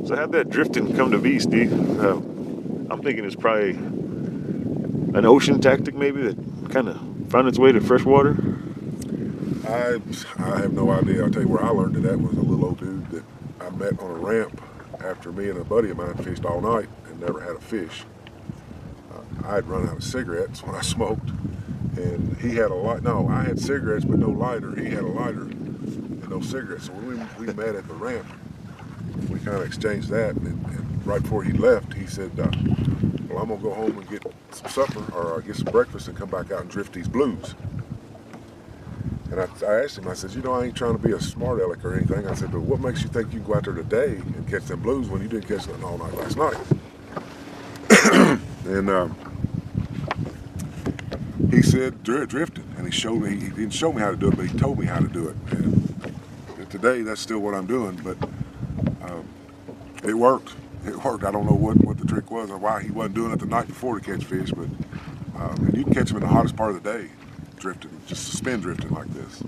So how'd that drifting come to be, Steve? I'm thinking it's probably an ocean tactic maybe that kind of found its way to freshwater. I have no idea. I'll tell you where I learned it at was a little old dude that I met on a ramp after me and a buddy of mine fished all night and never had a fish. I had run out of cigarettes when I smoked, and he had a light. No, I had cigarettes but no lighter. He had a lighter and no cigarettes. So when we met at the ramp, we kind of exchanged that, and right before he left, he said, well, I'm gonna go home and get some supper or get some breakfast and come back out and drift these blues. And I asked him, I said, you know, I ain't trying to be a smart aleck or anything. I said, but what makes you think you can go out there today and catch them blues when you didn't catch nothing all night last night? And he said, drifting. And he showed me, he didn't show me how to do it, but he told me how to do it. And today, that's still what I'm doing, but it worked. It worked. I don't know what the trick was or why he wasn't doing it the night before to catch fish, but and you can catch them in the hottest part of the day, drifting, just spin drifting like this.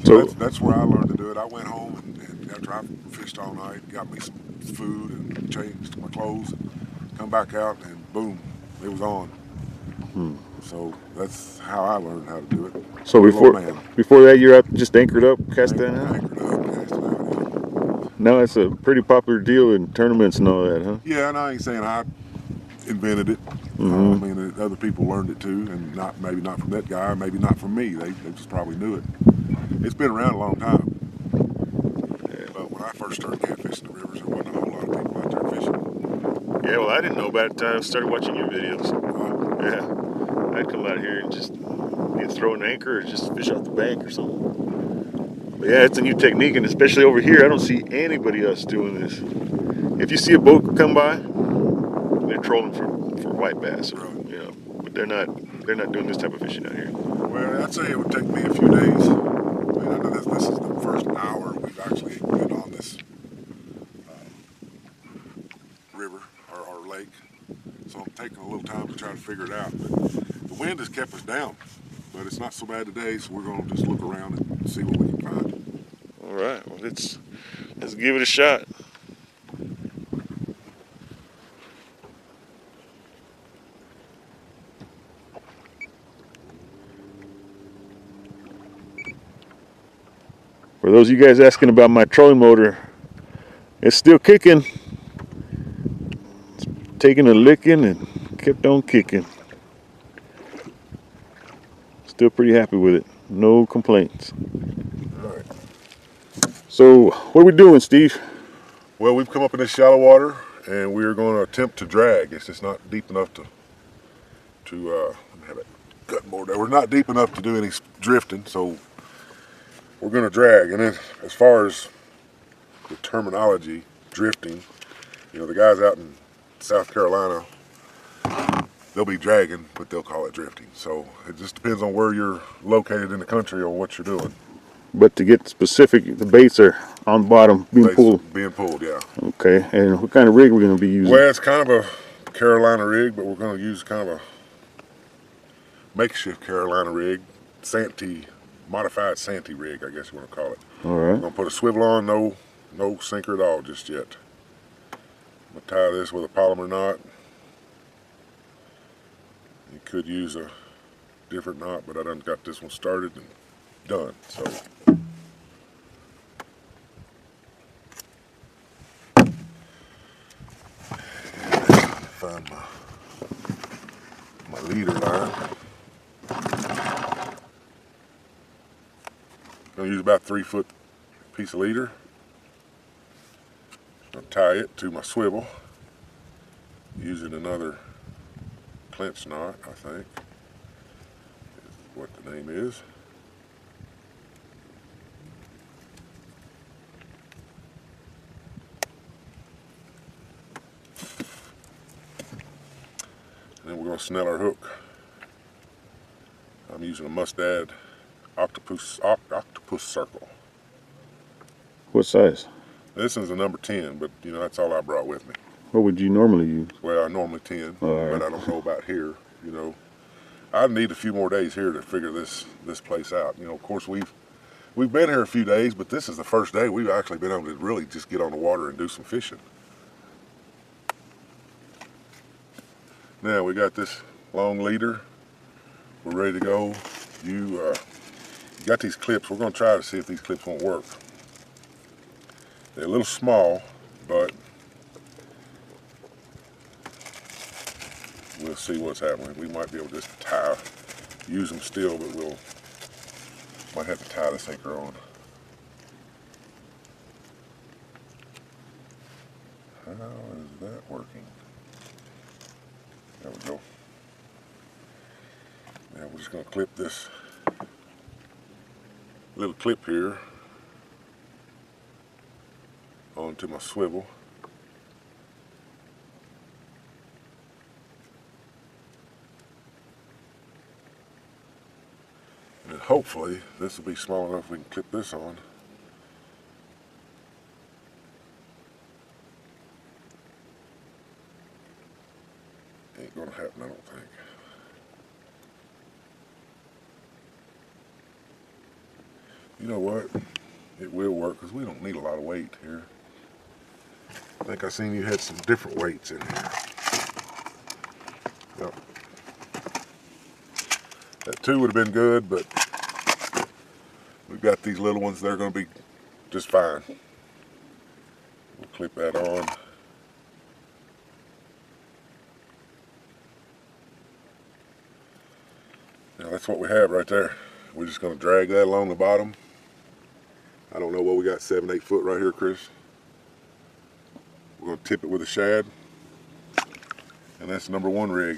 So that's where I learned to do it. I went home and after I fished all night, got me some food and changed my clothes, and come back out and boom, it was on. So that's how I learned how to do it. So before that, you're out just anchored up, casting out? Anchored up, casting out, yeah. Now it's a pretty popular deal in tournaments and all that, huh? Yeah, and I ain't saying I invented it. I mean, other people learned it too, and maybe not from that guy, maybe not from me. They just probably knew it. It's been around a long time. Yeah. But when I first started catfishing the rivers, there wasn't a whole lot of people out there fishing. Yeah, well, I didn't know about it until I started watching your videos. Yeah, I'd come out here and just either throw an anchor or just fish off the bank or something. But yeah, it's a new technique, and especially over here, I don't see anybody else doing this. If you see a boat come by, they're trolling for white bass, or, you know, but they're not doing this type of fishing out here. Well, I'd say it would take me a few days. I mean, I know this is the first hour we've actually been on this river or lake, so I'm taking a little time to try to figure it out. But the wind has kept us down, but it's not so bad today, so we're going to just look around and see what we can find. All right, well, let's give it a shot. For those of you guys asking about my trolling motor, it's still kicking. It's taking a licking and kept on kicking. Still pretty happy with it. No complaints. All right. So, what are we doing, Steve? Well, we've come up in this shallow water, and we're going to attempt to drag. It's just not deep enough to let me have it cutting board there. We're not deep enough to do any drifting, so we're going to drag. And then as far as the terminology, drifting, you know, the guys out in South Carolina, they'll be dragging, but they'll call it drifting. So it just depends on where you're located in the country or what you're doing. But to get specific, the baits are on bottom being pulled. Being pulled, yeah. Okay, and what kind of rig are we going to be using? Well, it's kind of a Carolina rig, but we're going to use kind of a makeshift Carolina rig, modified Santee rig, I guess you want to call it. All right. I'm going to put a swivel on, no sinker at all just yet. I'm going to tie this with a polymer knot. You could use a different knot, but I done got this one started and done. So find my leader line. I'm going to use about 3-foot piece of leader. I'll tie it to my swivel using another clinch knot, I think is what the name is. And then we're going to snell our hook. I'm using a Mustad octopus circle. What size? This is a number 10, but you know, that's all I brought with me. What would you normally use? Well, I normally 10, but I don't know about here, you know. I need a few more days here to figure this place out. You know, of course, we've we've been here a few days, but this is the first day we've actually been able to really just get on the water and do some fishing. Now we got this long leader. We're ready to go. You got these clips. We're going to try to see if these clips won't work. They're a little small, but we'll see what's happening. We might be able to just use them still, but might have to tie the sinker on. How is that working? There we go. Now we're just going to clip this little clip here onto my swivel. And hopefully this will be small enough we can clip this on. Ain't gonna happen, I don't think. You know what? It will work because we don't need a lot of weight here. I think I seen you had some different weights in here. Yep. That 2 would have been good, but we've got these little ones. They're going to be just fine. We'll clip that on. Now that's what we have right there. We're just going to drag that along the bottom. I don't know what we got, 7, 8 foot right here, Chris. We're going to tip it with a shad. And that's number 1 rig.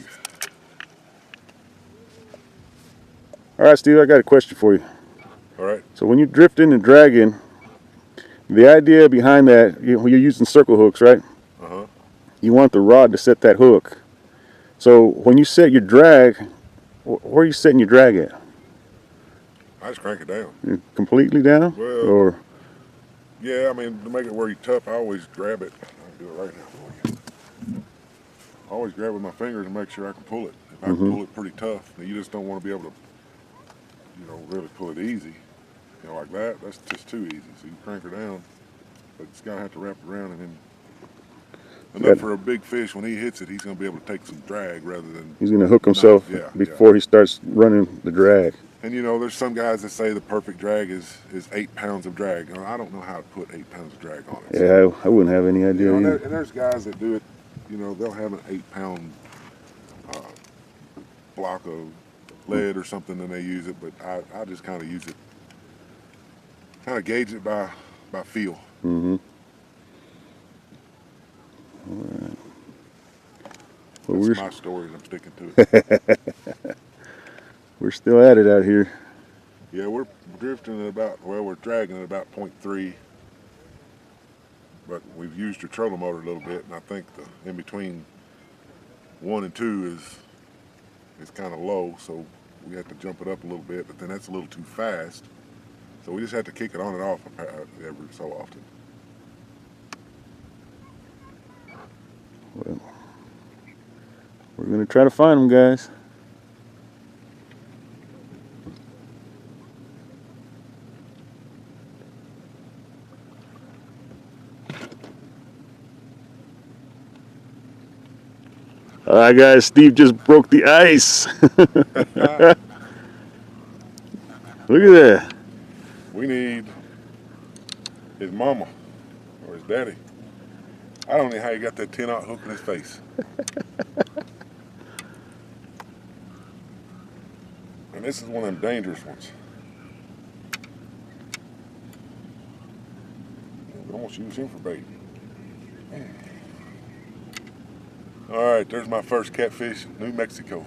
All right, Steve, I got a question for you. All right. So when you're drifting and dragging, the idea behind that, when you're using circle hooks, right? Uh-huh. You want the rod to set that hook. So when you set your drag, where are you setting your drag at? I just crank it down. You're completely down? Well, or yeah, I mean, to make it where you tough, I always grab it. I can do it right now for you. I always grab it with my fingers and make sure I can pull it. If I can pull it pretty tough, then you just don't want to be able to, really pull it easy. Like that, that's just too easy. So you crank her down, but it's got to have to wrap it around, and then enough for a big fish, when he hits it, he's going to be able to take some drag rather than... He's going to hook himself before he starts running the drag. And there's some guys that say the perfect drag is 8 pounds of drag. I don't know how to put 8 pounds of drag on it. Yeah, I wouldn't have any idea. And there's guys that do it, they'll have an 8-pound block of lead or something and they use it, but I just kind of use it, kind of gauge it by feel. Mm-hmm. All right. Well, that's my story and I'm sticking to it. We're still at it out here. Yeah, we're drifting at about, we're dragging at about 0.3, but we've used your trolling motor a little bit, and I think the in between 1 and 2 is kind of low, so we have to jump it up a little bit, but then that's a little too fast, so we just have to kick it on and off every so often. Well, we're going to try to find them, guys. All right, guys, Steve just broke the ice. Look at that. We need his mama or his daddy. I don't know how he got that 10-aught hook in his face. And this is one of them dangerous ones. We almost use him for bait. All right, there's my first catfish, New Mexico.